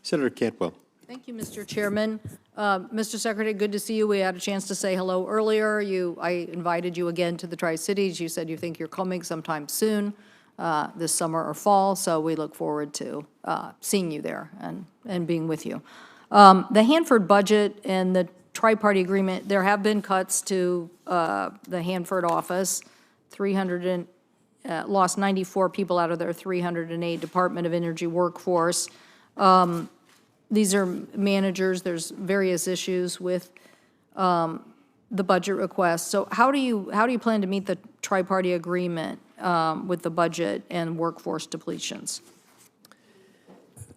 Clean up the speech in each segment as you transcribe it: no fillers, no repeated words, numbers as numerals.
Senator Cantwell. Thank you, Mr. Chairman. Mr. Secretary, good to see you. We had a chance to say hello earlier. I invited you again to the Tri-Cities. You said you think you're coming sometime soon, this summer or fall, so we look forward to seeing you there and being with you. The Hanford budget and the tri-party agreement, there have been cuts to the Hanford office, lost 94 people out of their 308 Department of Energy workforce. These are managers. There's various issues with the budget request. So how do you plan to meet the tri-party agreement with the budget and workforce depletions?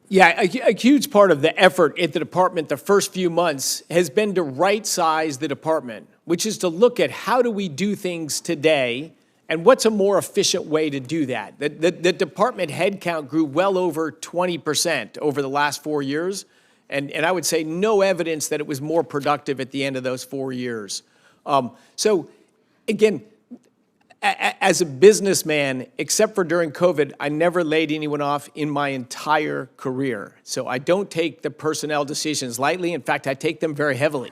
Yeah, a huge part of the effort at the department the first few months has been to right-size the department, which is to look at how do we do things today and what's a more efficient way to do that. The department headcount grew well over 20% over the last 4 years, and I would say no evidence that it was more productive at the end of those 4 years. So again, as a businessman, except for during COVID, I never laid anyone off in my entire career. So I don't take the personnel decisions lightly. In fact, I take them very heavily.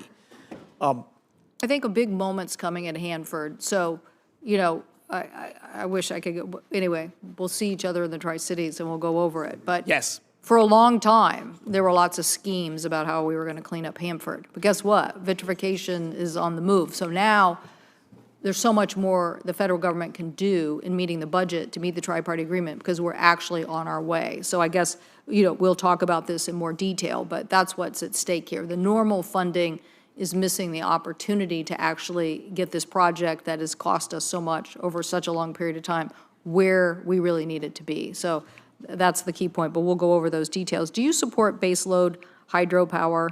I think a big moment's coming at Hanford. So, you know, I wish I could go. Anyway, we'll see each other in the Tri-Cities and we'll go over it. But yes, for a long time, there were lots of schemes about how we were going to clean up Hanford. But guess what? Vitrification is on the move. So now there's so much more the federal government can do in meeting the budget to meet the tri-party agreement because we're actually on our way. So I guess, you know, we'll talk about this in more detail, but that's what's at stake here. The normal funding is missing the opportunity to actually get this project that has cost us so much over such a long period of time where we really need it to be. So that's the key point, but we'll go over those details. Do you support baseload hydropower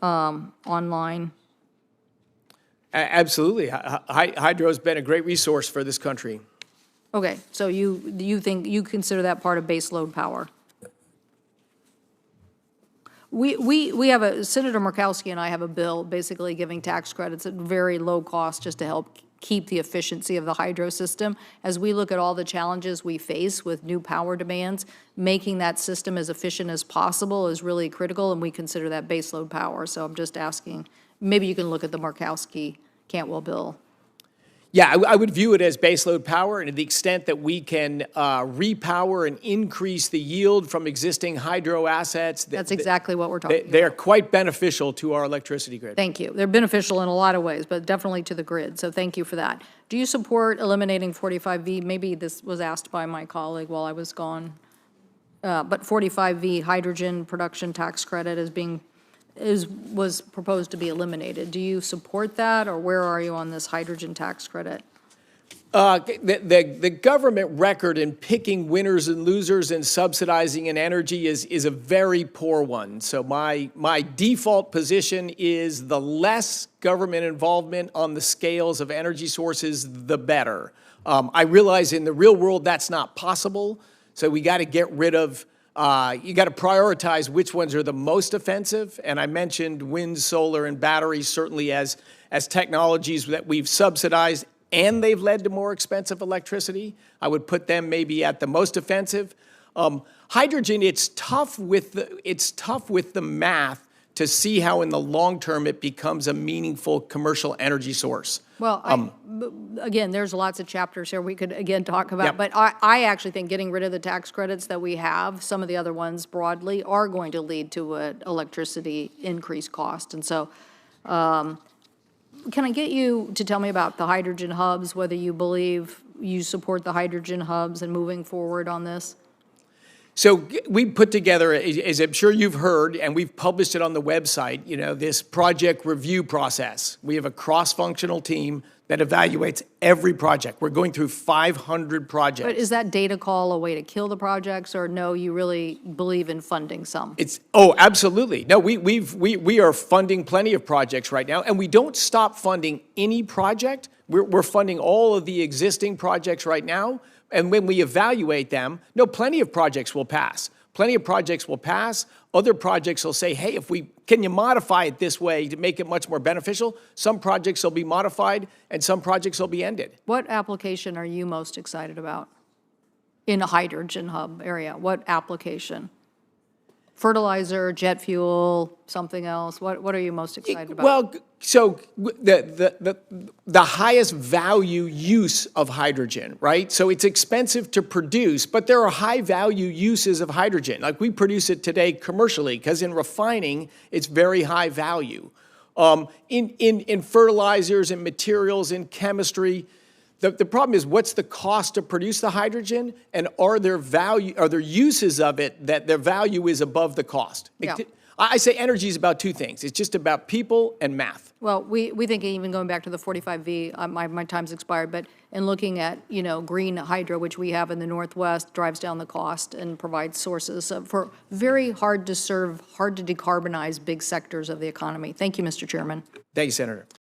online? Absolutely. Hydro has been a great resource for this country. Okay, so you think you consider that part of baseload power? We have Senator Murkowski and I have a bill basically giving tax credits at very low cost just to help keep the efficiency of the hydro system. As we look at all the challenges we face with new power demands, making that system as efficient as possible is really critical, and we consider that baseload power. So I'm just asking, maybe you can look at the Murkowski-Cantwell bill. Yeah, I would view it as baseload power, and to the extent that we can repower and increase the yield from existing hydro assets. That's exactly what we're talking about. They're quite beneficial to our electricity grid. Thank you. They're beneficial in a lot of ways, but definitely to the grid, so thank you for that. Do you support eliminating 45V? Maybe this was asked by my colleague while I was gone, but 45V hydrogen production tax credit was proposed to be eliminated. Do you support that, or where are you on this hydrogen tax credit? The government record in picking winners and losers and subsidizing in energy is a very poor one. So my default position is the less government involvement on the scales of energy sources, the better. I realize in the real world that's not possible, so we got to get rid of you got to prioritize which ones are the most offensive, and I mentioned wind, solar, and batteries certainly as technologies that we've subsidized and they've led to more expensive electricity. I would put them maybe at the most offensive. Hydrogen, it's tough with the math to see how in the long term it becomes a meaningful commercial energy source. Well, again, there's lots of chapters here we could, again, talk about. Yep. But I actually think getting rid of the tax credits that we have, some of the other ones broadly, are going to lead to an electricity increased cost. And so can I get you to tell me about the hydrogen hubs, whether you believe you support the hydrogen hubs and moving forward on this? So we put together, as I'm sure you've heard, and we've published it on the website, you know, this project review process. We have a cross-functional team that evaluates every project. We're going through 500 projects. But is that data call a way to kill the projects, or no, you really believe in funding some? Absolutely. No, we are funding plenty of projects right now, and we don't stop funding any project. We're funding all of the existing projects right now. And when we evaluate them, plenty of projects will pass. Plenty of projects will pass. Other projects will say, hey, can you modify it this way to make it much more beneficial? Some projects will be modified and some projects will be ended. What application are you most excited about in a hydrogen hub area? What application? Fertilizer, jet fuel, something else? What are you most excited about? Well, so the highest value use of hydrogen, right? So it's expensive to produce, but there are high value uses of hydrogen. Like we produce it today commercially because in refining, it's very high value. In fertilizers and materials, in chemistry, the problem is what's the cost to produce the hydrogen, and are there uses of it that their value is above the cost? Yeah. I say energy is about two things. It's just about people and math. Well, we think even going back to the 45V, my time's expired, but in looking at, green hydro, which we have in the Northwest, drives down the cost and provides sources for very hard to serve, hard to decarbonize big sectors of the economy. Thank you, Mr. Chairman. Thank you, Senator.